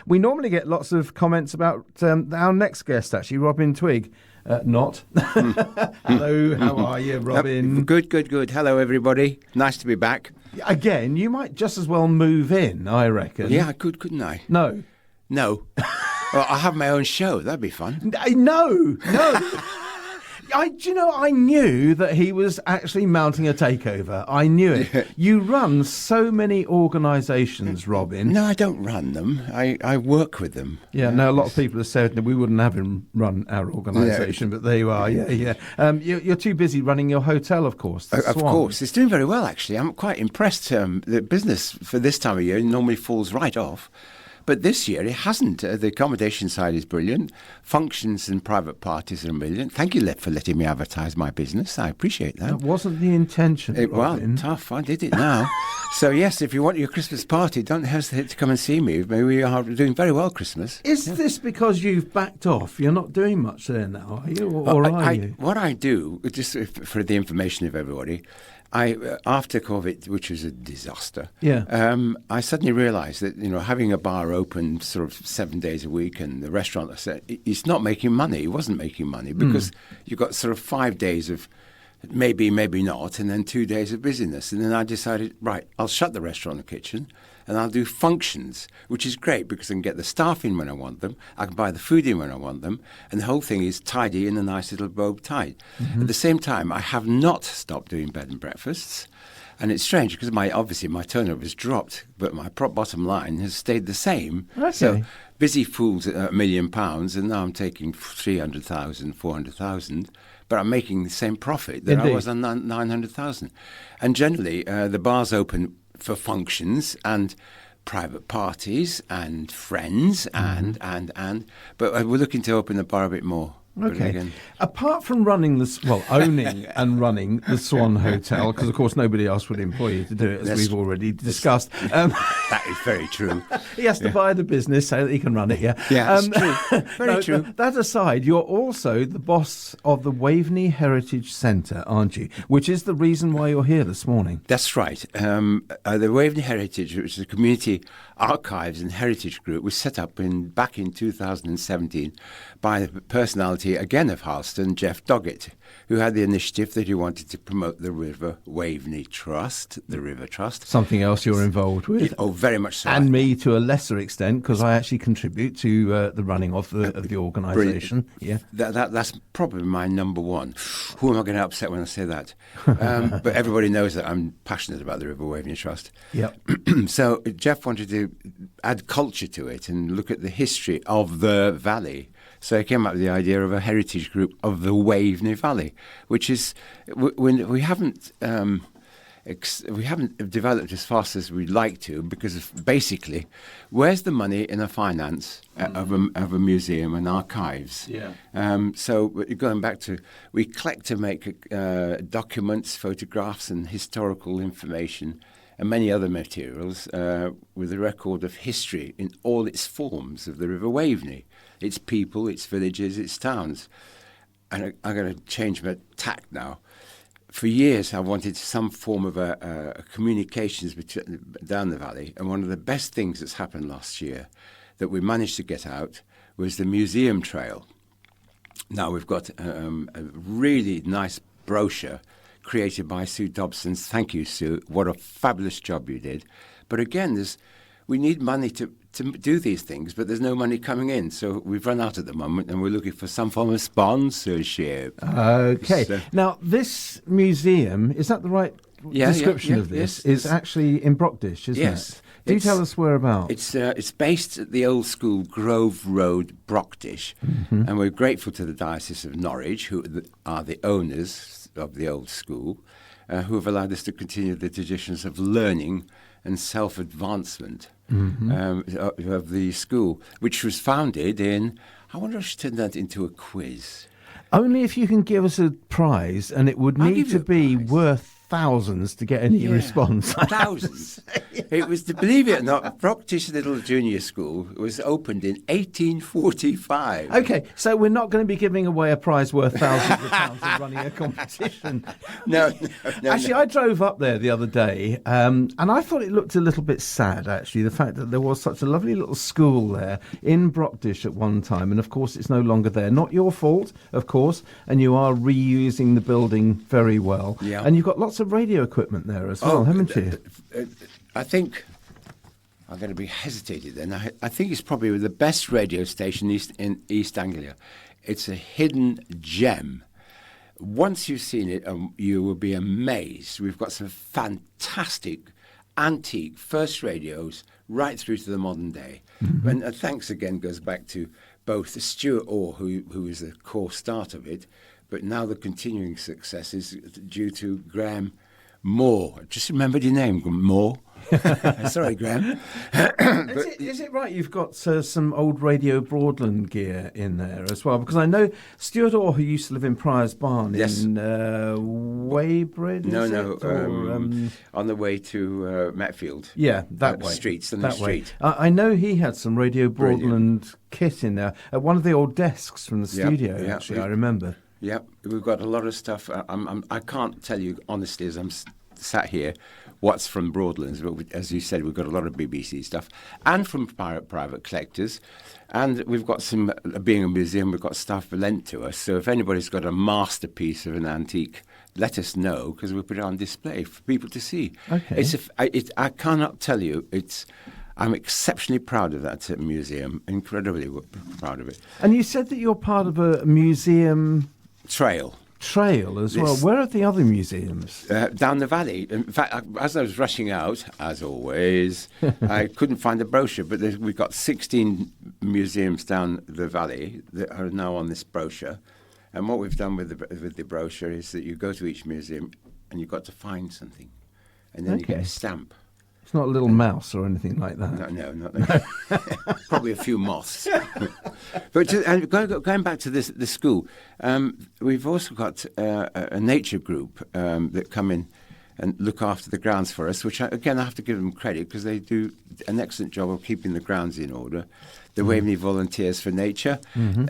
We normally get lots of comments about our next guest, actually, Robin Twigg. Not. Hello, how are you, Robin? Good. Hello, everybody. Nice to be back. Again, you might just as well move in, I reckon. Yeah, I could, couldn't I? No. No. Well, I'll have my own show. That'd be fun. No. I knew that he was actually mounting a takeover. I knew it. You run so many organisations, Robin. No, I don't run them. I work with them. Yeah, no, a lot of people have said that we wouldn't have him run our organisation, but there you are. Yeah. You're too busy running your hotel, of course. Of course. It's doing very well, actually. I'm quite impressed. The business for this time of year normally falls right off. But this year it hasn't. The accommodation side is brilliant. Functions and private parties are brilliant. Thank you for letting me advertise my business. I appreciate that. That wasn't the intention, Robin. Well, tough. I did it now. So, yes, if you want your Christmas party, don't hesitate to come and see me. We are doing very well Christmas. Is this because you've backed off? You're not doing much there now, are you? Or are you? What I do, just for the information of everybody, after COVID, which was a disaster, I suddenly realised that having a bar open sort of 7 days a week and the restaurant, I said, it's not making money. It wasn't making money because you've got sort of 5 days of maybe not, and then 2 days of busyness. And then I decided, right, I'll shut the restaurant and kitchen and I'll do functions, which is great because I can get the staff in when I want them. I can buy the food in when I want them. And the whole thing is tidy in a nice little bow tie. Mm-hmm. At the same time, I have not stopped doing bed and breakfasts. And it's strange because obviously my turnover has dropped, but my bottom line has stayed the same. Okay. So busy fools at £1 million, and now I'm taking 300,000, 400,000. But I'm making the same profit that Indeed. I was on 900,000. And generally, the bar's open for functions and private parties and friends and but we're looking to open the bar a bit more. Okay. Apart from owning and running the Swan Hotel, because of course nobody else would employ you to do it, as we've already discussed. That is very true. He has to buy the business so that he can run it. Yeah, it's true. Very true. That aside, you're also the boss of the Waveney Heritage Centre, aren't you? Which is the reason why you're here this morning. That's right. The Waveney Heritage, which is a community archives and heritage group, was set up back in 2017 by the personality, again, of Harleston, Jeff Doggett, who had the initiative that he wanted to promote the River Waveney Trust, the River Trust. Something else you're involved with. Oh, very much so. And me to a lesser extent, because I actually contribute to the running of the organisation. Yeah, that's probably my number one. Who am I going to upset when I say that? But everybody knows that I'm passionate about the River Waveney Trust. Yep. So Jeff wanted to add culture to it and look at the history of the valley. So I came up with the idea of a heritage group of the Waveney Valley, which is we haven't developed as fast as we'd like to because of basically, where's the money in the finance of a museum and archives? Yeah. So going back to, we collect to make documents, photographs, and historical information, and many other materials with a record of history in all its forms of the River Waveney, its people, its villages, its towns. And I'm going to change my tack now. For years, I wanted some form of a communications down the valley, and one of the best things that's happened last year that we managed to get out was the museum trail. Now we've got a really nice brochure created by Sue Dobson. Thank you, Sue. What a fabulous job you did. But again, we need money to do these things, but there's no money coming in. So we've run out at the moment, and we're looking for some form of sponsorship. Okay. So, now, this museum, is that the right description of this? Yes, is actually in Brockdish, isn't it? Do tell us whereabouts. It's based at the old school Grove Road, Brockdish, and we're grateful to the Diocese of Norwich, who are the owners of the old school, who have allowed us to continue the traditions of learning and self-advancement of the school, which was founded in, I wonder if I should turn that into a quiz. Only if you can give us a prize, and it would need to be worth thousands to get any response. Thousands. It was, believe it or not, Broctish Little Junior School was opened in 1845. Okay, so we're not going to be giving away a prize worth thousands of pounds and running a competition. No. Actually, I drove up there the other day, and I thought it looked a little bit sad, actually, the fact that there was such a lovely little school there in Broctish at one time, and of course it's no longer there. Not your fault, of course, and you are reusing the building very well. Yeah. And you've got lots of radio equipment there as well, haven't you? I think I'm going to be hesitated then. I think it's probably the best radio station in East Anglia. It's a hidden gem. Once you've seen it, you will be amazed. We've got some fantastic, antique first radios right through to the modern day. Mm-hmm. And thanks again goes back to both Stuart Orr, who is the core start of it, but now the continuing success is due to Graham Moore. Just remembered your name, Moore. Sorry, Graham. Is it right you've got some old Radio Broadland gear in there as well? Because I know Stuart Orr, who used to live in Prior's Barn in Weybridge, on the way to Metfield. Yeah, that way. Streets, that street. I know he had some Radio Broadland kit in there at one of the old desks from the studio, actually, I remember. Yeah, we've got a lot of stuff. I can't tell you honestly as I'm sat here what's from Broadlands, but as you said, we've got a lot of BBC stuff and from private collectors. And we've got some, being a museum, we've got stuff lent to us. So if anybody's got a masterpiece of an antique, let us know, because we'll put it on display for people to see. Okay. I cannot tell you, I'm exceptionally proud of that museum, incredibly proud of it. And you said that you're part of a museum trail as well. Where are the other museums? Down the valley. In fact, as I was rushing out, as always, I couldn't find the brochure, but we've got 16 museums down the valley that are now on this brochure. And what we've done with the brochure is that you go to each museum and you've got to find something. And then you get a stamp. It's not a little mouse or anything like that. No, not that. Probably a few moths. But going back to the school, we've also got a nature group that come in and look after the grounds for us, which, I have to give them credit because they do an excellent job of keeping the grounds in order. The Waveney Volunteers for Nature,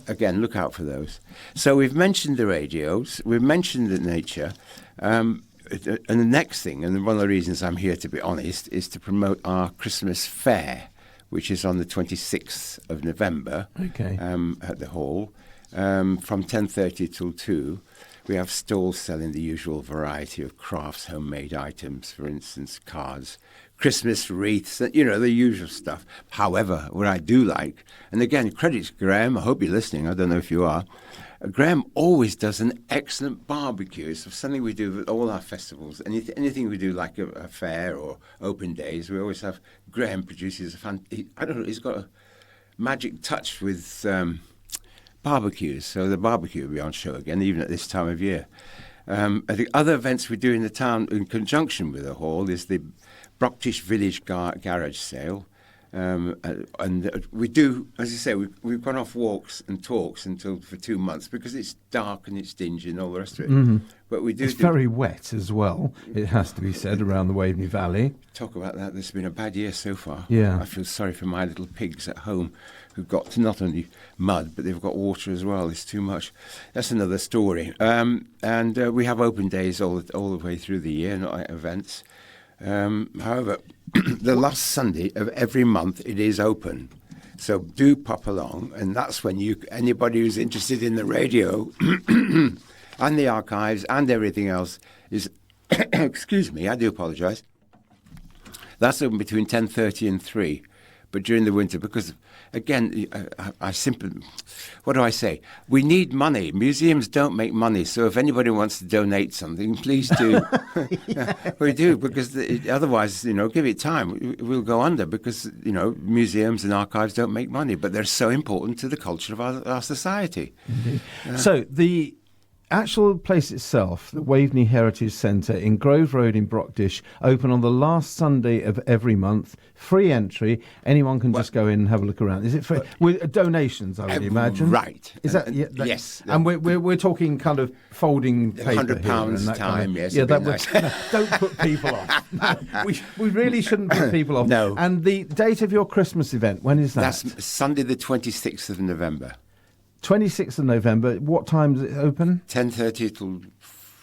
again, look out for those. So we've mentioned the radios, we've mentioned the nature, and the next thing, and one of the reasons I'm here, to be honest, is to promote our Christmas fair, which is on the 26th of November at the hall, from 10:30 till 2. We have stalls selling the usual variety of crafts, homemade items, for instance, cards, Christmas wreaths, the usual stuff. However, what I do like, and again, credit to Graham, I hope you're listening, I don't know if you are, Graham always does an excellent barbecue. It's something we do with all our festivals. Anything we do, like a fair or open days, we always have Graham produces he's got a magic touch with barbecues. So the barbecue will be on show again, even at this time of year. The other events we do in the town in conjunction with the hall is the Broctish Village Garage Sale. And we do, as you say, we've gone off walks and talks for 2 months because it's dark and it's dingy and all the rest of it. Mm-hmm. But it's very wet as well, it has to be said, around the Waveney Valley. Talk about that. There's been a bad year so far. Yeah. I feel sorry for my little pigs at home who've got not only mud, but they've got water as well. It's too much. That's another story. And we have open days all the way through the year, not like events. However, the last Sunday of every month it is open, so do pop along, and that's when anybody who's interested in the radio and the archives and everything else is excuse me, I do apologise, that's open between 10:30 and 3, but during the winter, because again, I simply, what do I say? We need money. Museums don't make money, so if anybody wants to donate something, please do. We do, because otherwise, give it time. We'll go under because, museums and archives don't make money, but they're so important to the culture of our society. So actual place itself, the Waveney Heritage Centre in Grove Road in Brockdish, open on the last Sunday of every month. Free entry. Anyone can just go in and have a look around. Is it free? With donations, I would imagine. Right. Is that, yes. And we're talking kind of folding paper £100 here and time, yes. Yeah, that'd that be would, nice. don't put people off. No, we really shouldn't put people off. No. And the date of your Christmas event, when is that? That's Sunday the 26th of November. 26th of November. What time does it open? 10:30 till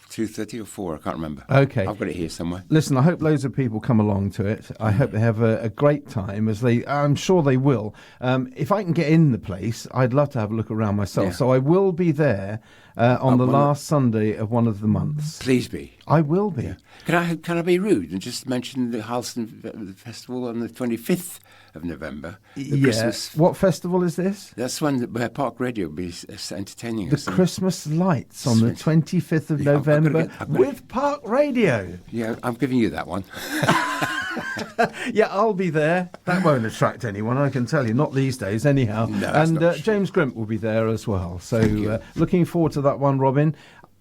2:30 or 4, I can't remember. Okay. I've got it here somewhere. Listen, I hope loads of people come along to it. I hope they have a great time, I'm sure they will. If I can get in the place, I'd love to have a look around myself. Yeah. So I will be there on the last Sunday of one of the months. Please be. I will be. Yeah. Can I be rude and just mention the Harleston Festival on the 25th of November? Yes. What festival is this? That's where Park Radio will be entertaining The us. Christmas Lights on the 25th of November with Park Radio. Yeah, I'm giving you that one. Yeah, I'll be there. That won't attract anyone, I can tell you. Not these days, anyhow. No, and that's not true. James Grimp will be there as well. So looking forward to that one, Robin.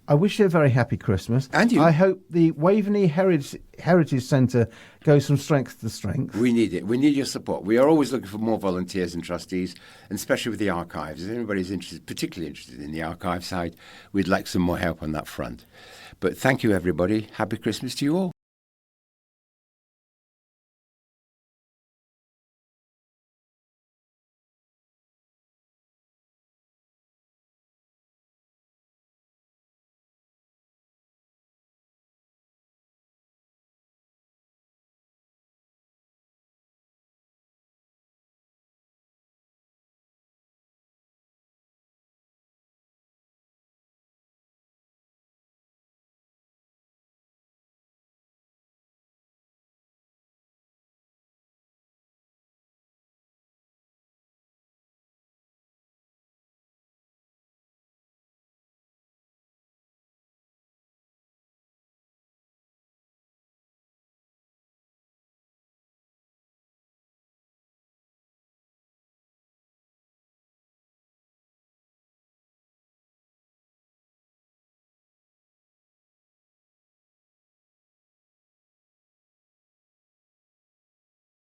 I wish you a very happy Christmas. And you. I hope the Waveney Heritage Centre goes from strength to strength. We need it. We need your support. We are always looking for more volunteers and trustees, and especially with the archives. If anybody's interested, particularly interested in the archive side, we'd like some more help on that front. But thank you, everybody. Happy Christmas to you all.